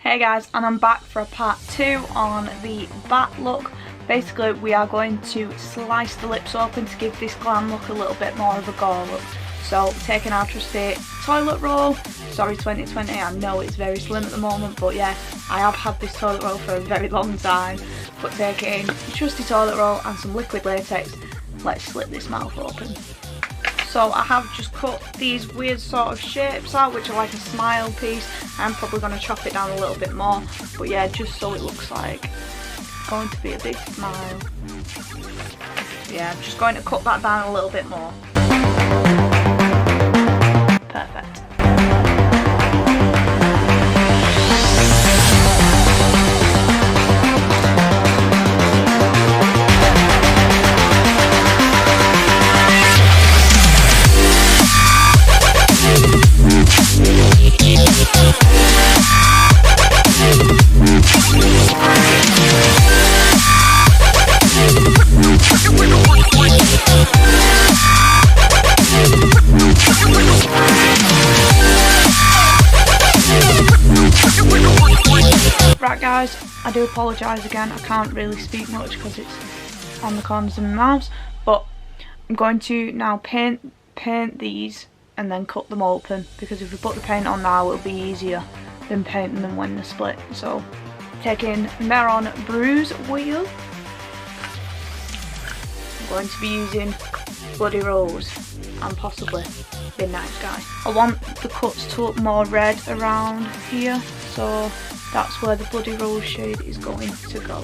Hey guys, and I'm back for a part 2 on the bat look. Basically we are going to slice the lips open to give this glam look a little bit more of a gore look. So taking our trusty toilet roll, sorry 2020, I know it's very slim at the moment, but yeah, I have had this toilet roll for a very long time. But taking trusty toilet roll and some liquid latex, let's slit this mouth open. So I have just cut these weird sort of shapes out, which are like a smile piece. I'm probably going to chop it down a little bit more, but yeah, just so it looks like it's going to be a big smile. Yeah, I'm just going to cut that down a little bit more. Perfect. Right guys, I do apologise again, I can't really speak much because it's on the corners of my mouth, but I'm going to now paint these and then cut them open, because if we put the paint on now it'll be easier than painting them when they're split. So taking Maron Bruise Wheel, I'm going to be using Bloody Rose and possibly Midnight Sky. I want the cuts to look more red around here, so that's where the Bloody Rose shade is going to go.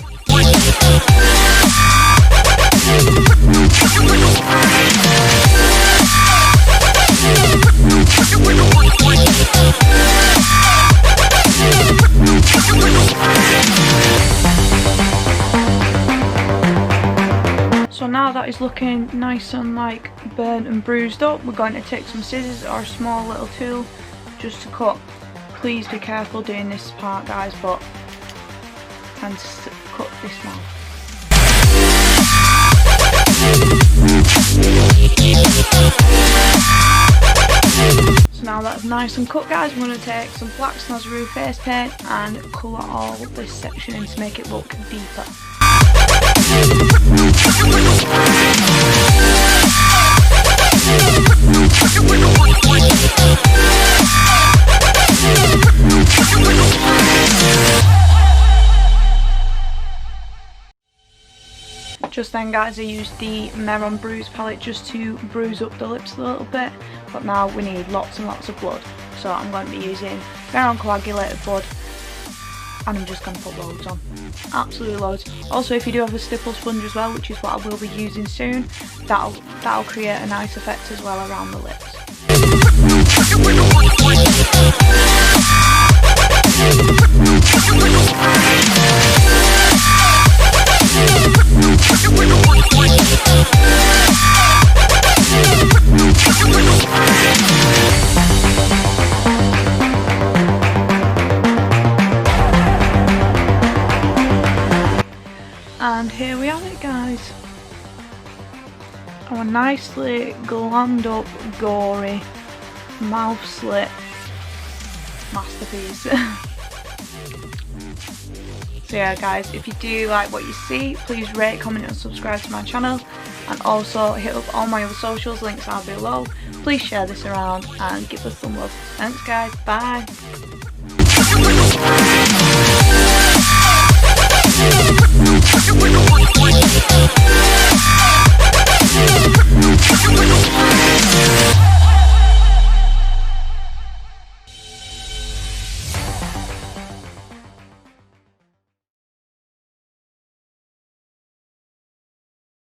So now that is looking nice and like burnt and bruised up, we're going to take some scissors or a small little tool just to cut. Please be careful doing this part guys, but and cut this mouth. So now that's nice and cut guys, we're going to take some black Snazaroo face paint and colour all this section in to make it look deeper. Just then guys, I used the Maron Bruise palette just to bruise up the lips a little bit, but now we need lots and lots of blood, so I'm going to be using Maron coagulated blood, and I'm just going to put loads on, absolutely loads. Also if you do have a stipple sponge as well, which is what I will be using soon, that'll create a nice effect as well around the lips. And here we have it guys, our nicely glammed up, gory, mouth slit masterpiece. So yeah guys, if you do like what you see, please rate, comment and subscribe to my channel, and also hit up all my other socials, links are below. Please share this around and give us some love. Thanks guys, bye.